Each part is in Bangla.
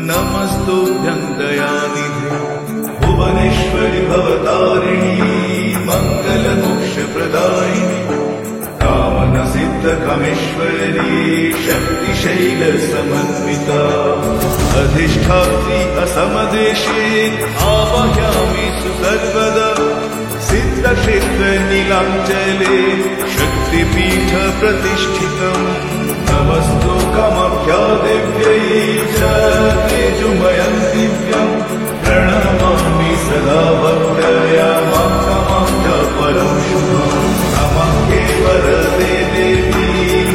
नमस्तुभ्यं दयानिधे भुवनेश्वरि भवतारिणी मङ्गलमोक्षप्रदायिनि कामनसिद्धकामेश्वरी शक्तिशैलसमन्विता अधिष्ठात्री असमदेशे आवाहयामि सर्वदा सिद्धक्षेत्रनीलाञ्चले शक्तिपीठ प्रतिष्ठितम् नमस्तु कामाख्या देव्यै च तेजोमयं दिव्यं प्रणमामि सदा भक्त्या मां कामाख्या परं शुभं कामाख्ये वरदे देवी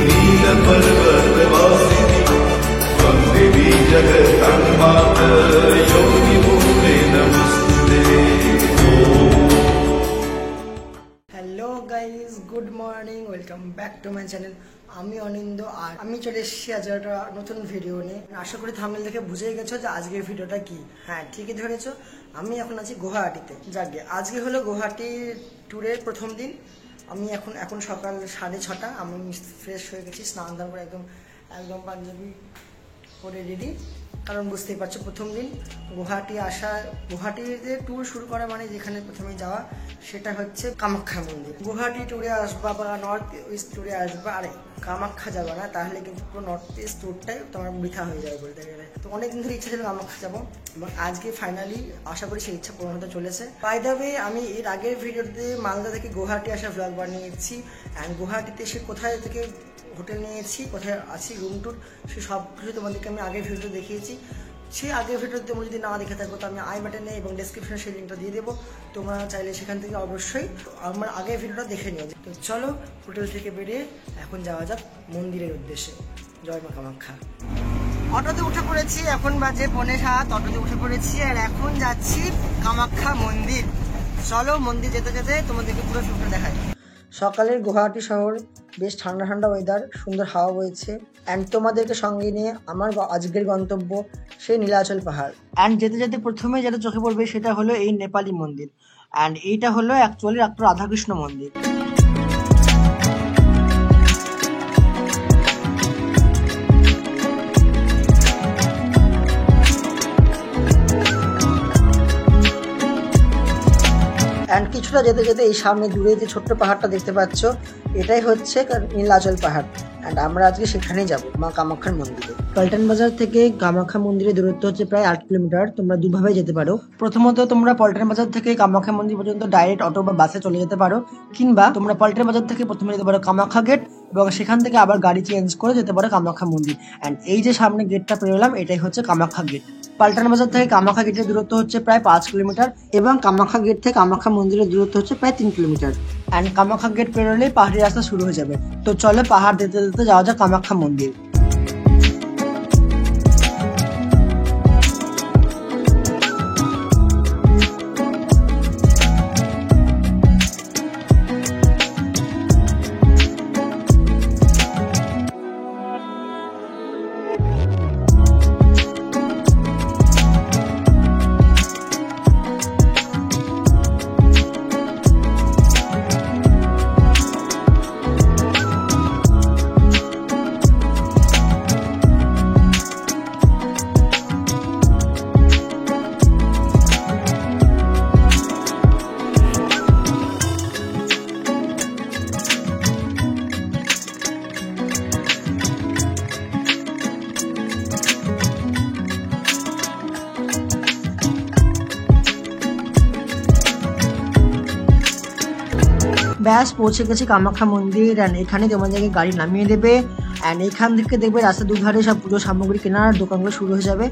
नीलपर्वतवासिनि त्वं देवी जगन्माता योनिमूर्ते नमस्ते। Hello guys, good morning, welcome back to my channel. আমি অনিন্দ আর আমি চলে এসেছি আজ একটা নতুন ভিডিও নিয়ে। আশা করি থাম্বনেল দেখে বুঝেই গেছো যে আজকের ভিডিওটা কি। হ্যাঁ, ঠিকই ধরেছো, আমি এখন আছি গুয়াহাটিতে। যাকে আজকে হলো গুয়াহাটি ট্যুরের প্রথম দিন। আমি এখন সকাল 6:30। আমি ফ্রেশ হয়ে গেছি, স্নান দান করে একদম পাঞ্জাবি করে রেডি। কারণ বুঝতেই পারছো প্রথম দিন গুয়াহাটি আসা, গুয়াহাটিতে ট্যুর শুরু করা মানে যেখানে প্রথমে যাওয়া সেটা হচ্ছে কামাখ্যা মন্দির। গুয়াহাটি ট্যুরে আসবা বা নর্থ ইস্ট ট্যুরে আসবা, আরে কামাখ্যা যাবা না তাহলে কিন্তু পুরো নর্থ ইস্ট ট্যুরটাই তোমার বৃথা হয়ে যাবে বলতে গেলে। তো অনেকদিন ধরে ইচ্ছা ছিল কামাখ্যা যাবো এবং আজকে ফাইনালি আশা করি সেই ইচ্ছা পূরণ হতে চলেছে। বাই দ্য ওয়ে, আমি এর আগের ভিডিওতে মালদা থেকে গুয়াহাটি আসা ভ্লগ বানিয়েছি অ্যান্ড গুয়াহাটিতে সে কোথায় থেকে হোটেল নিয়েছি, কোথায় আছি, রুম ট্যুর, সে সব কিছু তোমাদেরকে আমি আগের ভিডিওতে দেখিয়েছি। সেই আগের ভিডিওতে তোমরা যদি না দেখে থাকো তো আমি আই বাটনে এবং ডেসক্রিপশনে সেই লিঙ্কটা দিয়ে দেবো। তোমরা চাইলে সেখান থেকে অবশ্যই আমার আগের ভিডিওটা দেখে নিও। তো চলো, হোটেল থেকে বেরিয়ে এখন যাওয়া যাক মন্দিরের উদ্দেশ্যে। জয় মা কামাখ্যা। অটোতে উঠে পড়েছি, এখন বাজে 6:45। অটোতে উঠে পড়েছি আর এখন যাচ্ছি কামাখ্যা মন্দির। চলো, মন্দির যেতে যেতে তোমাদেরকে পুরো শুটটা দেখাই। সকালের গুয়াহাটি শহর, বেশ ঠান্ডা ঠান্ডা ওয়েদার, সুন্দর হাওয়া বইছে অ্যান্ড তোমাদেরকে সঙ্গে নিয়ে আমার আজকের গন্তব্য সেই নীলাচল পাহাড়। অ্যান্ড যেতে যেতে প্রথমে যেটা চোখে পড়বে সেটা হলো এই নেপালি মন্দির অ্যান্ড এইটা হলো অ্যাকচুয়ালি একটা রাধাকৃষ্ণ মন্দির। অ্যান্ড কিছুটা যেতে যেতে এই সামনে দূরে যে ছোট্ট পাহাড়টা দেখতে পাচ্ছ এটাই হচ্ছে নীলাচল পাহাড় অ্যান্ড আমরা আজকে সেখানেই যাব, মা কামাখ্যার মন্দিরে। পল্টন বাজার থেকে কামাখ্যা মন্দিরের দূরত্ব হচ্ছে প্রায় 8 কিলোমিটার। তোমরা দুভাবে যেতে পারো। প্রথমত তোমরা পল্টন বাজার থেকে কামাখ্যা মন্দির পর্যন্ত ডাইরেক্ট অটো বা বাসে চলে যেতে পারো, কিংবা তোমরা পল্টন বাজার থেকে প্রথমে যেতে পারো কামাখ্যা গেট এবং সেখান থেকে আবার গাড়ি চেঞ্জ করে যেতে পারো কামাখ্যা মন্দির। অ্যান্ড এই যে সামনে গেটটা পেরোলাম এটাই হচ্ছে কামাখ্যা গেট। পল্টন বাজার থেকে কামাখ্যা গেটের দূরত্ব হচ্ছে প্রায় 5 কিলোমিটার এবং কামাখ্যা গেট থেকে কামাখ্যা মন্দিরের দূরত্ব হচ্ছে প্রায় 3 কিলোমিটার। অ্যান্ড কামাখ্যা গেট পেরোলেই পাহাড়ি রাস্তা শুরু হয়ে যাবে। তো চলো পাহাড় যেতে যেতে যাওয়া যাক কামাখ্যা মন্দির। ব্যাস পৌঁছে গেছি কামাখ্যা মন্দির অ্যান্ড এখানে তোমাদেরকে গাড়ি নামিয়ে দেবে অ্যান্ড এখান থেকে দেখবে রাস্তার দুধারে সব পুজো সামগ্রী কেনার দোকানগুলো শুরু হয়ে যাবে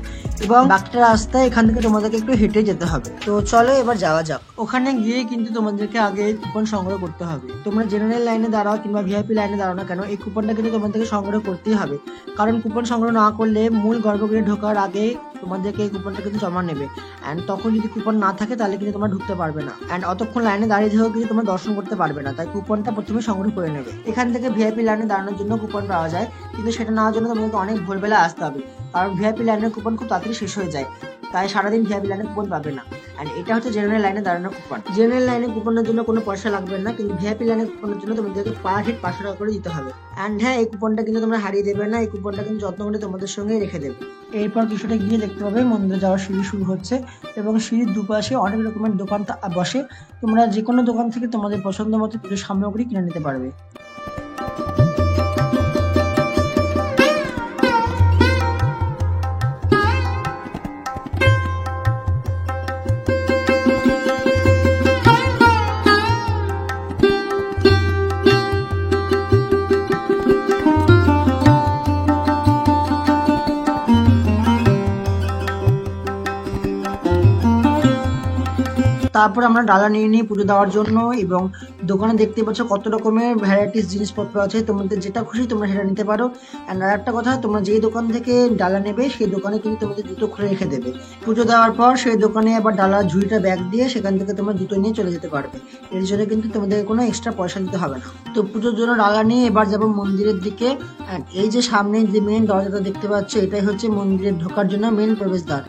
এবং বাকিটা রাস্তায় এখান থেকে তোমাদেরকে একটু হেঁটে যেতে হবে। তো চলো এবার যাওয়া যাক। ওখানে গিয়ে কিন্তু তোমাদেরকে আগে কুপন সংগ্রহ করতে হবে। তোমরা জেনারেল লাইনে দাঁড়াও কিংবা ভিআইপি লাইনে দাঁড়াও না কেন, এই কুপনটা কিন্তু তোমাদেরকে সংগ্রহ করতেই হবে। কারণ কুপন সংগ্রহ না করলে মূল গর্ভগৃহে ঢোকার আগে তোমাদেরকে এই কুপনটা কিন্তু জমা নেবে অ্যান্ড তখন যদি কুপন না থাকে তাহলে কিন্তু তোমরা ঢুকতে পারবে না অ্যান্ড অতক্ষণ লাইনে দাঁড়িয়ে থেকেও কিন্তু তোমরা দর্শন করতে পারবে না। তাই কুপনটা প্রথমে সংগ্রহ করে নেবে। এখান থেকে ভিআইপি লাইনে দাঁড়ানোর জন্য কুপন পাওয়া যায়, কিন্তু সেটা নেওয়ার জন্য তোমাকে অনেক ভোরবেলা আসতে হবে কারণ ভিআইপি লাইনের কুপন খুব তাড়াতাড়ি শেষ হয়ে যায়। তাই সারাদিন ভিআইপি লাইনের কুপন পাবে না। আর এটা হচ্ছে জেনারেল লাইনে দাঁড়ানোর কুপন। জেনারেল লাইনে কুপনের জন্য কোনো পয়সা লাগবে না, কিন্তু ভিআইপি লাইনে কুপনের জন্য তোমাদেরকে পার হেড 500 টাকা করে দিতে হবে। অ্যান্ড হ্যাঁ, এই কুপনটা কিন্তু তোমরা হারিয়ে দেবে না, এই কুপনটা কিন্তু যত্ন করে তোমাদের সঙ্গেই রেখে দেবে। এরপর কিছুটা গিয়ে দেখতে পাবে মন্দিরে যাওয়ার সিঁড়ি শুরু হচ্ছে এবং সিঁড়ির দুপাশে অনেক রকমের দোকান বসে। তোমরা যে কোনো দোকান থেকে তোমাদের পছন্দ মতো পুজোর সামগ্রী কিনে নিতে পারবে। তারপর আমরা ডালা নিয়ে নিই পুজো দেওয়ার জন্য, এবং দোকানে দেখতে পাচ্ছ কত রকমের ভ্যারাইটিস জিনিসপত্র আছে, তোমাদের যেটা খুশি তোমরা সেটা নিতে পারো। অ্যান্ড আর একটা কথা, তোমরা যেই দোকান থেকে ডালা নেবে সেই দোকানে কিন্তু তোমাদের জুতো খুলে রেখে দেবে। পুজো দেওয়ার পর সেই দোকানে আবার ডালা ঝুড়িটা ব্যাগ দিয়ে সেখান থেকে তোমরা জুতো নিয়ে চলে যেতে পারবে। এর জন্য কিন্তু তোমাদের কোনো এক্সট্রা পয়সা দিতে হবে না। তো পুজোর জন্য ডালা নিয়ে এবার যাবো মন্দিরের দিকে। অ্যান্ড এই যে সামনে যে মেন দরজাটা দেখতে পাচ্ছ, এটাই হচ্ছে মন্দিরে ঢোকার জন্য মেন প্রবেশদ্বার।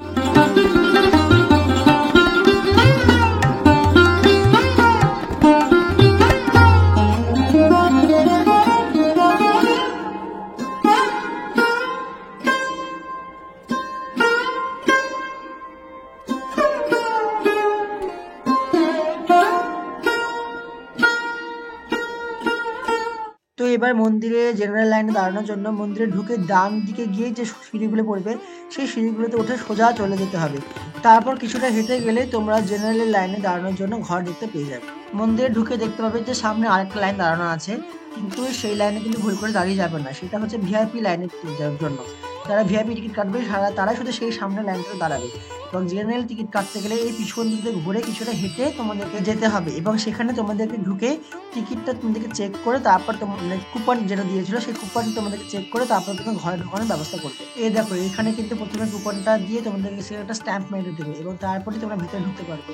তো এবার মন্দিরে জেনারেল লাইনে দাঁড়ানোর জন্য মন্দিরে ঢুকে ডান দিকে গিয়ে যে সিঁড়িগুলো পড়বে সেই সিঁড়িগুলোতে উঠে সোজা চলে যেতে হবে। তারপর কিছুটা হেঁটে গেলে তোমরা জেনারেল লাইনে দাঁড়ানোর জন্য ঘর দেখতে পেয়ে যাবে। মন্দিরে ঢুকে দেখতে পাবে যে সামনে আরেকটা লাইন দাঁড়ানো আছে, কিন্তু সেই লাইনে কিন্তু ভুল করে দাঁড়িয়ে যাবে না, সেটা হচ্ছে ভিআইপি লাইনের জন্য। যারা ভিআইপি টিকিট কাটবে তারা শুধু সেই সামনে লাইনটাতে দাঁড়াবে। এবং জেনারেল টিকিট কাটতে গেলে এই পিছন দিক দিয়ে ঘুরে কিছুটা হেঁটে তোমাদেরকে যেতে হবে, এবং সেখানে তোমাদেরকে ঢুকে টিকিটটা তোমাদেরকে চেক করে তারপর কুপন যেটা দিয়েছিল সেই কুপন তোমাদেরকে চেক করে তারপর তুমি ঘরে ঢোকানোর ব্যবস্থা করবে। এই দেখো, এখানে কিন্তু প্রথমে কুপনটা দিয়ে তোমাদেরকে সে একটা স্ট্যাম্প মেরে দেবে এবং তারপরে তোমরা ভিতরে ঢুকতে পারবে।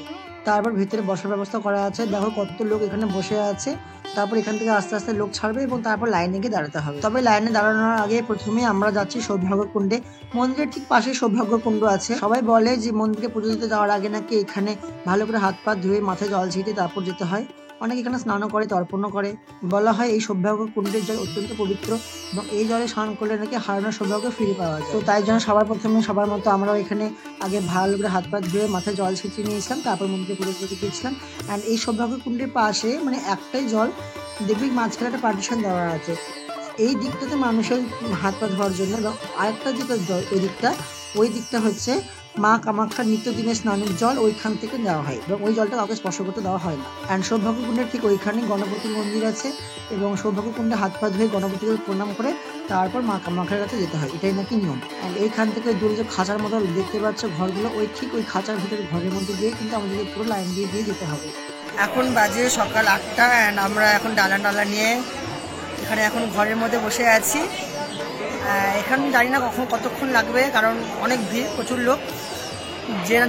তারপর ভিতরে বসার ব্যবস্থা করা আছে, দেখো কত লোক এখানে বসে আছে। তারপর এখান থেকে আস্তে আস্তে লোক ছাড়বে এবং তারপর লাইনে গিয়ে দাঁড়াতে হবে। তবে লাইনে দাঁড়ানোর আগে প্রথমে আমরা যাচ্ছি সৌভাগ্য কুণ্ডে। মন্দিরের ঠিক পাশে সৌভাগ্য কুণ্ড আছে। সবাই বলে যে মন্দিরে পুজো দিতে যাওয়ার আগে নাকি এখানে ভালো করে হাত পা ধুয়ে মাথায় জল ছিটিয়ে তারপর যেতে হয়। অনেকে এখানে স্নানও করে, তর্পণও করে। বলা হয় এই সৌভাগ্য কুণ্ডের জল অত্যন্ত পবিত্র এবং এই জলে স্নান করলে নাকি হারানো সৌভাগ্য ফিরে পাওয়া যায়। তো তাই জন্য সবার মতো আমরাও এখানে আগে ভালো করে হাত পা ধুয়ে মাথায় জল ছিটিয়ে নিয়েছিলাম, তারপর মন্দিরে পুজো দিতে গিয়েছিলাম। অ্যান্ড এই সৌভাগ্য কুণ্ডের পাশে মানে একটাই জল, দেখবি মাঝখানে একটা পার্টিশন দেওয়া আছে। এই দিকটাতে মানুষের হাত পা ধোয়ার জন্য, এবং আরেকটা যেটা জল ওই দিকটা হচ্ছে মা কামাখ্যার নিত্যদিনের স্নানের জল, ওইখান থেকে দেওয়া হয় এবং ওই জলটা কাউকে স্পর্শ করতে দেওয়া হয় না। অ্যান্ড সৌভাগ্যকুণ্ডের ঠিক ওইখানে গণপতির মন্দির আছে এবং সৌভাগ্যকুণ্ডে হাত পা ধুয়ে গণপতিকে প্রণাম করে তারপর মা কামাখ্যার কাছে যেতে হয়, এটাই নাকি নিয়ম। অ্যান্ড এইখান থেকে দূরে যে খাঁচার মতো দেখতে পাচ্ছ ঘরগুলো, ওই খাঁচার ভিতরে ঘরের মধ্যে দিয়ে কিন্তু আমাদেরকে পুরো লাইন দিয়ে যেতে হবে। এখন বাজে সকাল 8টা অ্যান্ড আমরা এখন ডালা নিয়ে এখানে এখন ঘরের মধ্যে বসে আছি। এখানে জানি না কতক্ষণ লাগবে, কারণ অনেক ভিড়, প্রচুর লোক।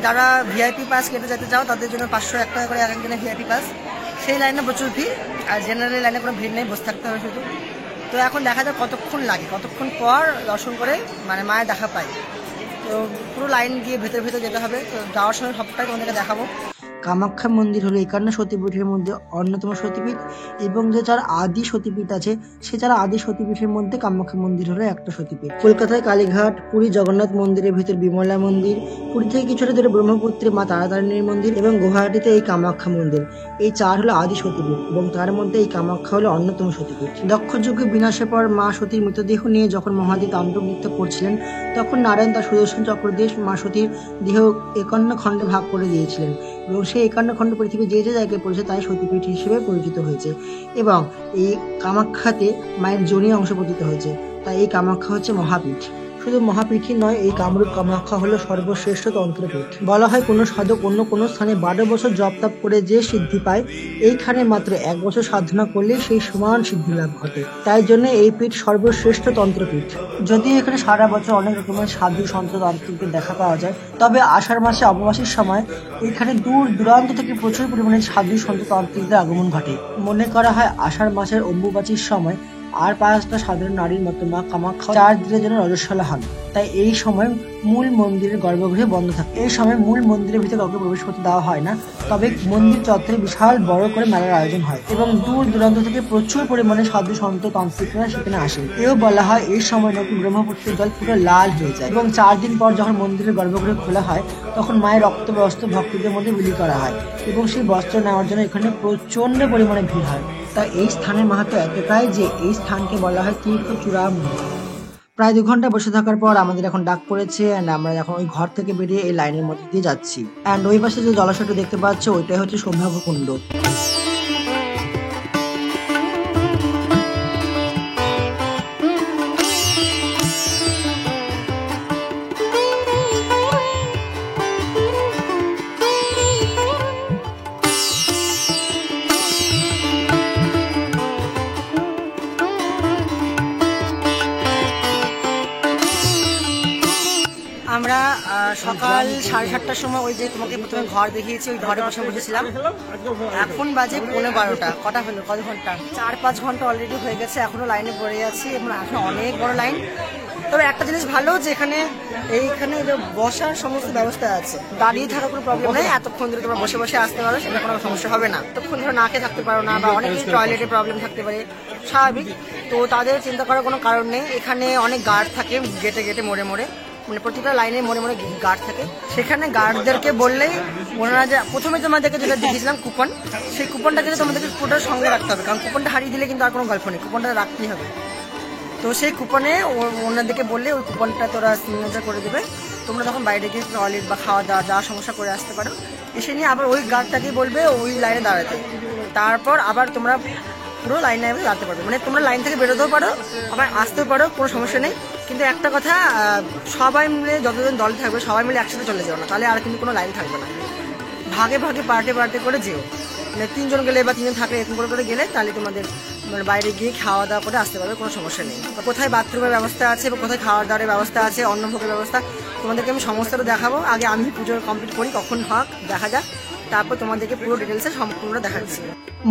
যারা ভিআইপি পাস কেটে যেতে চাও তাদের জন্য 501 টাকা করে এক একজনের ভিআইপি পাস। সেই লাইনে প্রচুর ভিড়, আর জেনারেল লাইনে কোনো ভিড় নেই, বসে থাকতে হবে শুধু। তো এখন দেখা যায় কতক্ষণ লাগে, কতক্ষণ পর দর্শন করে মানে মায়ের দেখা পাই। তো পুরো লাইন দিয়ে ভেতরে যেতে হবে। তো যাওয়ার সময় সবটাই তোমাদেরকে দেখাবো। কামাখ্যা মন্দির হলো 51 সতীপীঠের মধ্যে অন্যতম সতীপীঠ, এবং যে যার আদি সতীপীঠ আছে সে যারা আদি সতীপীঠের মধ্যে কামাখ্যা মন্দির হলো একটা সতীপীঠ। কলকাতায় কালীঘাট, পুরী জগন্নাথ মন্দিরের ভিতর বিমলা মন্দির, পুরী থেকে কিছুটা দূরে ব্রহ্মপুত্রে মা তারাতারিণীর মন্দির এবং গুয়াহাটিতে এই কামাখ্যা মন্দির, এই 4 হলো আদি সতীপীঠ এবং তার মধ্যে এই কামাখ্যা হলো অন্যতম সতীপীঠ। দক্ষ যুগে বিনাশের পর মা সতীর মৃতদেহ নিয়ে যখন মহাদেব তাণ্ডব নৃত্য করছিলেন, তখন নারায়ণ তার সুদর্শন চক্র দিয়ে মা সতীর দেহ 51 খণ্ডে ভাগ করে দিয়েছিলেন এবং সেই 51 খণ্ড পৃথিবী যে জায়গায় পড়েছে তাই সতীপীঠ হিসেবে পরিচিত হয়েছে। এবং এই কামাখ্যাতে মায়ের যোনি অংশ পতিত হয়েছে, তাই এই কামাখ্যা হচ্ছে মহাপীঠ। শুধু মহাপীঠই নয়, এই কামরূপ কামাখ্যা হলো সর্বশ্রেষ্ঠ তন্ত্রপীঠ। বলা হয় কোনো সাধক অন্য কোনো স্থানে 12 বছর জপ তপ করে যে সিদ্ধি পায়, এইখানে মাত্র 1 বছর সাধনা করলে সেই সমান সিদ্ধি লাভ ঘটে। তাই জন্য এই পীঠ সর্বশ্রেষ্ঠ তন্ত্রপীঠ। যদিও এখানে সারা বছর অনেক রকমের সাধু সন্ত তান্ত্রিকদের দেখা পাওয়া যায়, তবে আষাঢ় মাসে অমাবাস্যার সময় এখানে দূর দূরান্ত থেকে প্রচুর পরিমাণে সাধু সন্ত তান্ত্রিকদের আগমন ঘটে। মনে করা হয় আষাঢ় মাসের অম্বুবাচীর সময় আর 5টা সাধারণ নারীর মতো মা কামাখ্যা 4 দিনের জন্য রজস্বলা হন, তাই এই সময় মূল মন্দিরের গর্ভগৃহে বন্ধ থাকে। এই সময় মূল মন্দিরের ভিতরে কাউকে প্রবেশ করতে দেওয়া হয় না, তবে মন্দির চত্বরে বিশাল বড় করে মেলার আয়োজন হয় এবং দূর দূরান্ত থেকে প্রচুর পরিমাণে সাধু সন্ত তান্ত্রিকরা সেখানে আসেন। এও বলা হয় এই সময় নাকি ব্রহ্মপুত্রের জল পুরো লাল হয়ে যায় এবং 4 দিন পর যখন মন্দিরের গর্ভগৃহ খোলা হয় তখন মায়ের রক্ত বস্ত্র ভক্তদের মধ্যে বিলি করা হয় এবং সেই বস্ত্র নেওয়ার জন্য এখানে প্রচন্ড পরিমাণে ভিড় হয়। তাই এই স্থানের মাহাত্ম্য এতটাই যে এই স্থানকে বলা হয় তীর্থচূড়ামণি। প্রায় 2 ঘন্টা বসে থাকার পর আমাদের এখন ডাক পড়েছে এন্ড আমরা এখন ওই ঘর থেকে বেরিয়ে এই লাইনের মধ্যে দিয়ে যাচ্ছি। এন্ড ওই পাশে যে জলাশয়টা দেখতে পাচ্ছ ওইটাই হচ্ছে সৌভাগ্য কুণ্ড। আমরা সকাল 7:30টার সময় ওই যে তোমাকে প্রথমে ঘর দেখিয়েছি ওই ঘরে বসে বসেছিলাম। এখন বাজে 12:15। কটা হলো, কত ঘন্টা? 4-5 ঘন্টা অলরেডি হয়ে গেছে, এখনো লাইনে পড়ে আছি এবং এখন অনেক বড় লাইন। তবে একটা জিনিস ভালো যে এইখানে বসার সমস্ত ব্যবস্থা আছে, দাঁড়িয়ে থাকার কোনো প্রবলেম নেই। এতক্ষণ ধরে তোমরা বসে বসে আসতে পারো, সেটা কোনো সমস্যা হবে না। এতক্ষণ ধরে না খেয়ে থাকতে পারো না, বা অনেকেই টয়লেটে প্রবলেম থাকতে পারে, স্বাভাবিক। তো তাদের চিন্তা করার কোনো কারণ নেই। এখানে অনেক গার্ড থাকে গেটে গেটে মোড়ে মোড়ে, মানে প্রতিটা লাইনে মোড়ে মোড়ে গার্ড থাকে। সেখানে গার্ডদেরকে বললেই ওনারা যে প্রথমে তোমাদেরকে যেটা দিয়েছিলাম কুপন, সেই কুপনটা কিন্তু তোমাদেরকে পুরোটার সঙ্গে রাখতে হবে, কারণ কুপনটা হারিয়ে দিলে কিন্তু আর কোনো গল্প নেই, কুপনটা রাখতেই হবে। তো সেই কুপনে ওনাদেরকে বললে ওই কুপনটা তোরা সিগনেচার করে দেবে। তোমরা তখন বাইরে গিয়ে টয়লেট বা খাওয়া দাওয়া যা সমস্যা করে আসতে পারো। এসে নিয়ে আবার ওই গার্ডটাকেই বলবে ওই লাইনে দাঁড়াতে, তারপর আবার তোমরা পুরো লাইনে দাঁড়াতে পারবে। মানে তোমরা লাইন থেকে বেরোতেও পারো, আবার আসতেও পারো, কোনো সমস্যা নেই। কিন্তু একটা কথা, সবাই মিলে যতদিন দল থাকবে সবাই মিলে একসাথে চলে যাও না, তাহলে আর কিন্তু কোনো লাইন থাকবে না। ভাগে ভাগে পার্টে পার্টে করে যেও, মানে 3 জন গেলে বা 3 জন থাকলে এরকম করে গেলে তাহলে তোমাদের মানে বাইরে গিয়ে খাওয়া দাওয়া করে আসতে পারবে, কোনো সমস্যা নেই। কোথায় বাথরুমের ব্যবস্থা আছে বা কোথায় খাওয়া দাওয়ার ব্যবস্থা আছে, অন্নভোগের ব্যবস্থা, তোমাদেরকে আমি সমস্তটা দেখাবো। আগে আমি পুজো কমপ্লিট করি, কখন হোক দেখা যাক, তারপর তোমাদেরকে পুরো ডিটেলসে সম্পূর্ণ দেখাচ্ছি।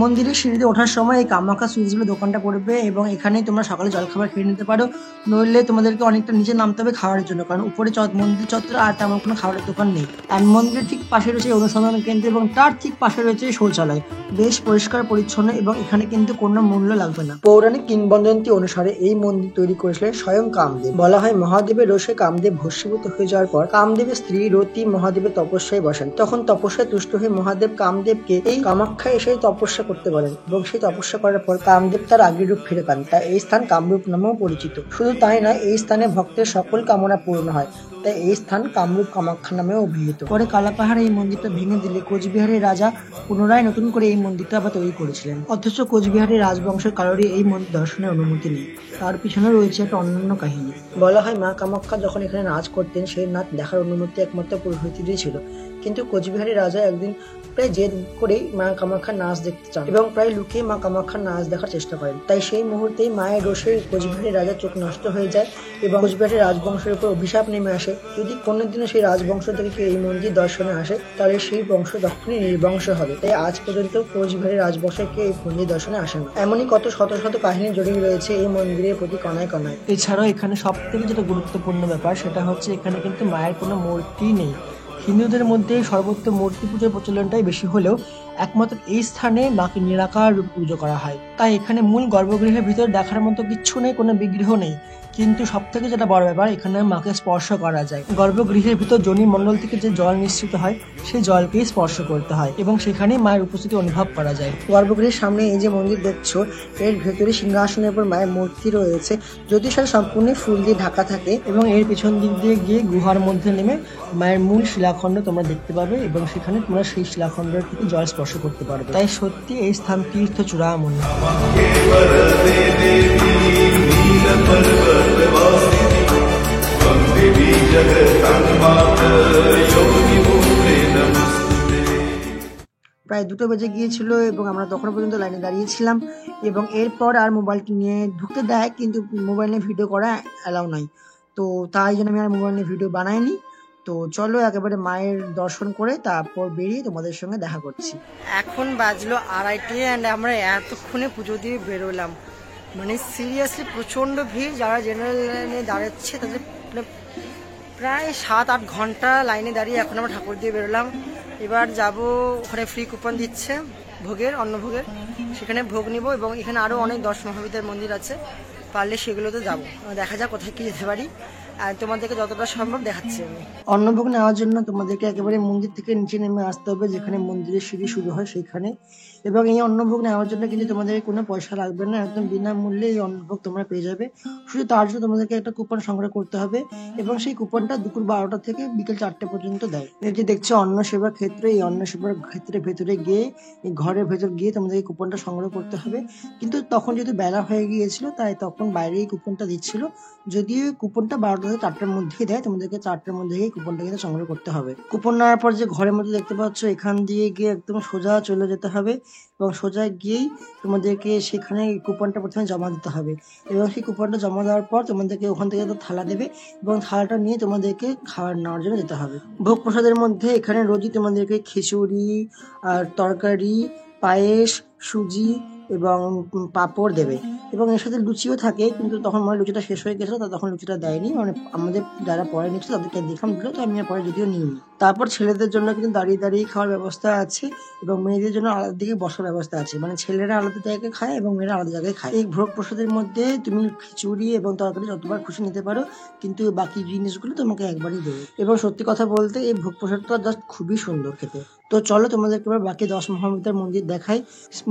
মন্দিরের সিঁড়িতে ওঠার সময় এই কামাখ্যা সুইটসগুলো দোকানটা পড়বে এবং এখানেই তোমরা সকালে জলখাবার খেয়ে নিতে পারো, নইলে তোমাদেরকে অনেকটা নিচে নামতে হবে খাবারের জন্য, কারণ উপরে মন্দির চত্বরে আর তেমন কোনো খাবারের দোকান নেই। আর মন্দিরের ঠিক পাশে রয়েছে অনুসন্ধান কেন্দ্র এবং তার ঠিক পাশে রয়েছে শৌচালয়, বেশ পরিষ্কার পরিচ্ছন্ন এবং এখানে কিন্তু কোনো মূল্য লাগবে না। পৌরাণিক কিংবদন্তি অনুসারে এই মন্দির তৈরি করেছিলেন স্বয়ং কামদেব। বলা হয় মহাদেবের রোষে কামদেব ভস্মীভূত হয়ে যাওয়ার পর কামদেবের স্ত্রী রতি মহাদেবের তপস্যায় বসেন। তখন তপস্যায় তুষ্ট হয়ে মহাদেব কামদেবকে এই কামাখ্যায় এসে তপস্যা করতে বলেন এবং সেই তপস্যা করার পর কামদেব তার আগের রূপ ফিরে পান। তাই এই স্থান কামরূপ নামেও পরিচিত। শুধু তাই নয়, এই স্থানে ভক্তের সকল কামনা পূর্ণ হয়, তাই এই স্থান কামরূপ কামাখ্যা নামেও অভিহিত। পরে কালাপাহাড়ে এই মন্দিরটা ভেঙে দিলে কোচবিহারের রাজা পুনরায় নতুন করে এই মন্দিরটা আবার তৈরি করেছিলেন। অথচ কোচবিহারের রাজবংশের কারোরই এই মন্দির দর্শনের অনুমতি নেই। তার পিছনে রয়েছে একটা অন্যান্য কাহিনী। বলা হয় মা কামাখ্যা যখন এখানে নাচ করতেন, সেই নাচ দেখার অনুমতি একমাত্র পুরোহিতদেরই ছিল, কিন্তু কোচবিহারের রাজা একদিন প্রায় জেদ করেই মা কামাখ্যার নাচ দেখতে চান এবং প্রায় লুকিয়ে মা কামাখ্যার নাচ দেখার চেষ্টা করেন। তাই সেই মুহূর্তেই মায়ের রোষে কোচবিহারের রাজার চোখ নষ্ট হয়ে যায় এবং কোচবিহারের রাজবংশের উপর অভিশাপ নেমে আসে। যদি কোনোদিনও সেই রাজবংশ থেকে কেউ এই মন্দির দর্শনে আসে, তাহলে সেই বংশ তখনই নির্বংশ হবে। তাই আজ পর্যন্ত কোচবিহারের রাজবংশের কেউ এই মন্দির দর্শনে আসে না। এমনই কত শত শত কাহিনী জড়িয়ে রয়েছে এই মন্দিরের প্রতি কণায় কণায়। এছাড়াও এখানে সব থেকে যেটা গুরুত্বপূর্ণ ব্যাপার সেটা হচ্ছে এখানে কিন্তু মায়ের কোনো মূর্তি নেই। হিন্দুদের মধ্যে সর্বত্র মূর্তি পুজোর প্রচলনটাই বেশি হলেও একমাত্র এই স্থানে মাকে নিরাকার রূপে পুজো করা হয়। তাই এখানে মূল গর্ভগৃহের ভিতর দেখার মতো কিচ্ছু নেই, কোনো বিগ্রহ নেই, কিন্তু সব থেকে যেটা বড় ব্যাপার এখানে মাকে স্পর্শ করা যায়। গর্ভগৃহের ভিতর যোনি মণ্ডল থেকে যে জল নিঃসৃত হয় সেই জলকেই স্পর্শ করতে হয় এবং সেখানেই মায়ের উপস্থিতি অনুভব করা যায়। গর্ভগৃহের সামনে এই যে মন্দির দেখছো, এর ভেতরে সিংহাসনের উপর মায়ের মূর্তি রয়েছে, যদি সেটা সম্পূর্ণ ফুল দিয়ে ঢাকা থাকে এবং এর পিছন দিক দিয়ে গিয়ে গুহার মধ্যে নেমে মায়ের মূল শিলাখণ্ড তোমরা দেখতে পাবে এবং সেখানে তোমরা সেই শিলাখণ্ডের থেকে জল স্পর্শ করতে পারবে। তাই সত্যি এই স্থান তীর্থচূড়ামণি। প্রায় 2টো বেজে গিয়েছিল এবং আমরা তখন পর্যন্ত লাইনে দাঁড়িয়েছিলাম এবং এরপর আর মোবাইলটি নিয়ে ঢুকতে দেয়, কিন্তু মোবাইল নিয়ে ভিডিও করা অ্যালাউ নাই। তো তাই জন্য আমি আর মোবাইল নিয়ে ভিডিও বানাইনি। তো চলো একেবারে মায়ের দর্শন করে তারপর বেরিয়ে তোমাদের সঙ্গে দেখা করছি। এখন বাজলো 2:30 অ্যান্ড আমরা এতক্ষণে পুজো দিয়ে বেরোলাম। মানে সিরিয়াসলি প্রচণ্ড ভিড়, যারা জেনারেল লাইনে দাঁড়াচ্ছে তাদের প্রায় 7-8 ঘন্টা লাইনে দাঁড়িয়ে এখন আমরা ঠাকুর দিয়ে বেরোলাম। এবার যাব, ওখানে ফ্রি কুপন দিচ্ছে ভোগের, অন্নভোগের, সেখানে ভোগ নিব এবং এখানে আরও অনেক 10 মহাবিদ্যার মন্দির আছে, পারলে সেগুলোতে যাবো। দেখা যাক কোথায় কি যেতে পারি, আর তোমাদেরকে যতটা সম্ভব দেখাচ্ছি আমি। অন্নভোগ নেওয়ার জন্য তোমাদেরকে একেবারে মন্দির থেকে নিচে নেমে আসতে হবে, যেখানে মন্দিরের সিঁড়ি শুরু হয় সেইখানে। এবং এই অন্নভোগ নেওয়ার জন্য কিন্তু তোমাদের কোনো পয়সা লাগবে না, একদম বিনামূল্যে এই অন্নভোগ তোমরা পেয়ে যাবে। শুধু তার জন্য তোমাদেরকে একটা কুপন সংগ্রহ করতে হবে এবং সেই কুপনটা দুপুর 12টা থেকে বিকেল 4টে পর্যন্ত দেয়। এই যে দেখছো অন্ন সেবা ক্ষেত্রে, এই অন্ন সেবার ক্ষেত্রের ভেতরে গিয়ে, এই ঘরের ভেতর গিয়ে তোমাদের এই কুপনটা সংগ্রহ করতে হবে। কিন্তু তখন যেহেতু বেলা হয়ে গিয়েছিল তাই তখন বাইরে এই কুপনটা দিচ্ছিল, যদিও কুপনটা 12টা থেকে 4টার মধ্যেই দেয়, তোমাদেরকে 4টার মধ্যে গিয়ে কুপনটা কিন্তু সংগ্রহ করতে হবে। কুপন নেওয়ার পর যে ঘরের মধ্যে দেখতে পাচ্ছ, এখান দিয়ে গিয়ে একদম সোজা চলে যেতে হবে এবং সোজা গিয়েই তোমাদেরকে সেখানে এই কুপনটা প্রথমে জমা দিতে হবে এবং সেই কুপনটা জমা দেওয়ার পর তোমাদেরকে ওখান থেকে একটা থালা দেবে এবং থালাটা নিয়ে তোমাদেরকে খাবার নেওয়ার জন্য যেতে হবে। ভোগ প্রসাদের মধ্যে এখানে রোজই তোমাদেরকে খিচুড়ি আর তরকারি, পায়েস, সুজি এবং পাঁপড় দেবে এবং এর সাথে লুচিও থাকে, কিন্তু তখন মানে লুচিটা শেষ হয়ে গেছিলো, তখন লুচিটা দেয়নি, মানে আমাদের যারা পরে নিচ্ছিল তাদেরকে দেখলাম দিল, তো আমি আর পরে যদিও নিইনি। তারপর ছেলেদের জন্য কিন্তু দাঁড়িয়ে দাঁড়িয়ে খাওয়ার ব্যবস্থা আছে এবং মেয়েদের জন্য আলাদা দিকে বসার ব্যবস্থা আছে, মানে ছেলেরা আলাদা জায়গায় খায় এবং মেয়েরা আলাদা জায়গায় খায়। এই ভোগ প্রসাদের মধ্যে তুমি খিচুড়ি এবং তরকারি যতবার খুশি নিতে পারো, কিন্তু বাকি জিনিসগুলো তোমাকে একবারই দেবে। এবং সত্যি কথা বলতে এই ভোগ প্রসাদটা জাস্ট খুবই সুন্দর খেতে। তো চলো তোমাদেরকে এবার বাকি 10 মহাবিদ্যার মন্দির দেখাই।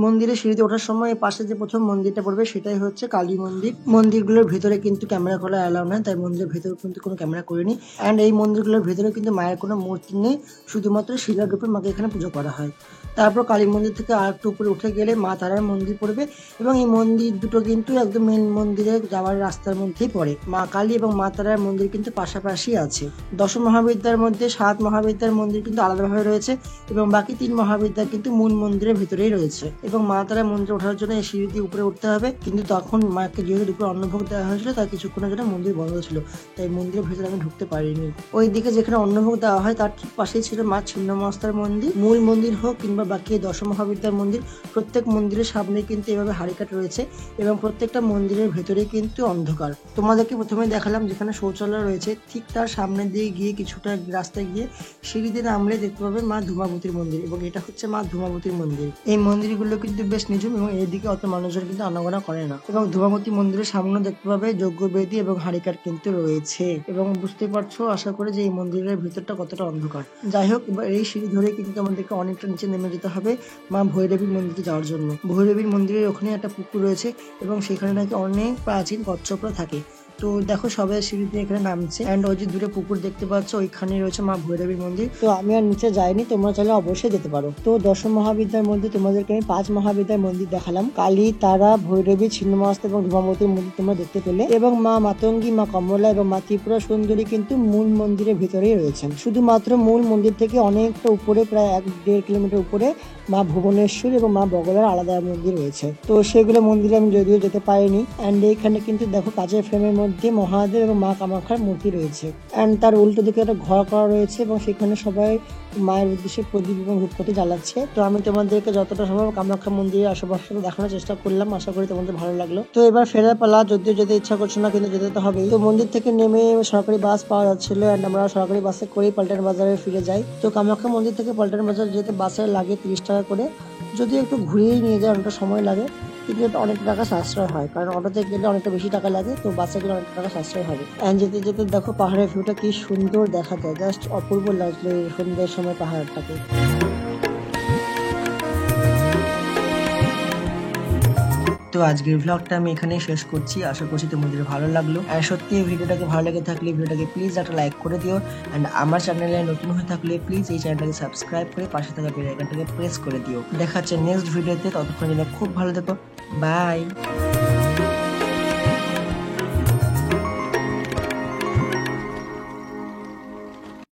মন্দিরের সিঁড়িতে ওঠার সময় পাশে যে প্রথম মন্দিরটা পড়বে সেটাই হচ্ছে কালী মন্দির। মন্দিরগুলোর ভেতরে কিন্তু ক্যামেরা করা অ্যালাউ নয়, তাই মন্দিরের ভেতরে কিন্তু কোনো ক্যামেরা করিনি। অ্যান্ড এই মন্দিরগুলোর ভেতরে কিন্তু মায়ের কোনো মূর্তি নেই, শুধুমাত্র শিলার রূপে মাকে এখানে পুজো করা হয়। তারপর কালী মন্দির থেকে আর একটু উপরে উঠে গেলে মা তারার মন্দির পড়বে এবং এই মন্দির দুটো কিন্তু একদম মেন মন্দিরে যাওয়ার রাস্তার মধ্যেই পড়ে। মা কালী এবং মা তারার মন্দির কিন্তু পাশাপাশি আছে। 10 মহাবিদ্যার মধ্যে 7 মহাবিদ্যার মন্দির কিন্তু আলাদাভাবে রয়েছে এবং বাকি 3 মহাবিদ্যা কিন্তু মূল মন্দিরের ভিতরেই রয়েছে। এবং মা তারা মন্দিরে ওঠার জন্য এই সিঁড়ি দিয়ে উপরে উঠতে হবে, কিন্তু তখন মাকে যেহেতু দুপুরে অন্নভোগ দেওয়া হয়েছিল তাই কিছুক্ষণের জন্য মন্দির বন্ধ ছিল, তাই মন্দিরের ভিতরে আমি ঢুকতে পারিনি। ওই দিকে যেখানে অন্নভোগ দেওয়া হয় তার ঠিক পাশেই ছিল মা ছিন্নমস্তার মন্দির। মূল মন্দির হোক কিংবা বাকি 10 মহাবিদ্যার মন্দির, প্রত্যেক মন্দিরের সামনে কিন্তু এভাবে হাড়িকাঠ রয়েছে এবং প্রত্যেকটা মন্দিরের ভেতরে কিন্তু অন্ধকার। তোমাদেরকে প্রথমে দেখালাম যেখানে শৌচালয় রয়েছে, ঠিক তার সামনে দিয়ে গিয়ে কিছুটা রাস্তায় গিয়ে সিঁড়িতে নামলে দেখতে পাবে মা ধূমাবতীর মন্দির এবং এটা হচ্ছে মা ধূমাবতীর মন্দির। এই মন্দিরগুলো কিন্তু বেশ নিঝুম এবং এদিকে অত মানুষজন কিন্তু আনাগোনা করে না। এবং ধূমাবতী মন্দিরের সামনে দেখতে পাবে যজ্ঞবেদী এবং হাড়িকাঠ কিন্তু রয়েছে এবং বুঝতে পারছো আশা করি যে এই মন্দিরের ভিতরটা কতটা অন্ধকার। যাই হোক, এবার এই সিঁড়ি ধরে কিন্তু আমাদেরকে অনেকটা নিচে নেমে যেতে হবে মা ভৈরবীর মন্দিরে যাওয়ার জন্য। ভৈরবীর মন্দিরের ওখানে একটা পুকুর রয়েছে এবং সেখানে নাকি অনেক প্রাচীন কচ্ছপরা থাকে। তো দেখো সবাই সিঁড়ি দিয়ে এখানে নামছে এন্ড ওই যে দূরে পুকুর দেখতে পাচ্ছ, ওইখানে রয়েছে মা ভৈরবীর মন্দির। তো আমি আর নিচে যাইনি, তোমরা চাইলে অবশ্যই যেতে পারো। তো 10 মহাবিদ্যার মধ্যে তোমাদেরকে আমি 5 মহাবিদ্যার মন্দির দেখালাম। কালী, তারা, ভৈরবী, ছিন্নমস্তা এবং ধূমাবতীর মন্দির তোমরা দেখতে পেলে এবং মা মাতঙ্গী, মা কমলা এবং মা ত্রিপুরা সুন্দরী কিন্তু মূল মন্দিরের ভিতরেই রয়েছেন। শুধুমাত্র মূল মন্দির থেকে অনেকটা উপরে, প্রায় 1-1.5 কিলোমিটার উপরে মা ভুবনেশ্বর এবং মা বগলার আলাদা মন্দির রয়েছে। তো সেগুলো মন্দিরে আমি যদিও যেতে পারিনি। অ্যান্ড এইখানে কিন্তু দেখো কাচের ফ্রেমের মধ্যে মহাদেব এবং মা কামাখ্যার মূর্তি রয়েছে অ্যান্ড তার উল্টো দিকে একটা ঘর করা রয়েছে এবং সেখানে সবাই মায়ের উদ্দেশ্যে প্রদীপ এবং ধূপকাঠি জ্বালাচ্ছে। তো আমি তোমাদেরকে যতটা সম্ভব কামাখ্যা মন্দিরের আশেপাশে দেখানোর চেষ্টা করলাম, আশা করি তোমাদের ভালো লাগলো। তো এবার ফেরার পালা, যদিও যেতে ইচ্ছা করছে না কিন্তু যেতে তো হবেই। তো মন্দির থেকে নেমে সরকারি বাস পাওয়া যাচ্ছিল অ্যান্ড আমরা সরকারি বাসে করেই পল্টন বাজারে ফিরে যাই। তো কামাখ্যা মন্দির থেকে পল্টন বাজার যেতে বাসে লাগে 30 টাকা করে, যদিও একটু ঘুরিয়েই নিয়ে যায়, অনেকটা সময় লাগে, কিন্তু অনেক টাকা সাশ্রয় হয়, কারণ অটোতে গেলে অনেকটা বেশি টাকা লাগে, তো বাসে গেলে অনেক টাকা সাশ্রয় হবে। অ্যান্ড যেতে যেতে দেখো পাহাড়ের ভিউটা কি সুন্দর দেখা যায়, জাস্ট অপূর্ব লাগলো এই সন্ধ্যার সময় পাহাড়টাকে। তো আজকের ব্লগটা আমি এখানেই শেষ করছি, আশা করছি তোমাদের ভালো লাগলো। আর সত্যি এই ভিডিওটাকে ভালো লেগে থাকলে ভিডিওটাকে প্লিজ একটা লাইক করে দিও অ্যান্ড আমার চ্যানেলে নতুন হয়ে থাকলে প্লিজ এই চ্যানেলটাকে সাবস্ক্রাইব করে পাশে থাকা বেল আইকনটাকে প্রেস করে দিও। দেখা হচ্ছে নেক্সট ভিডিওতে, ততক্ষণ জন্য খুব ভালো থেকো, বাই।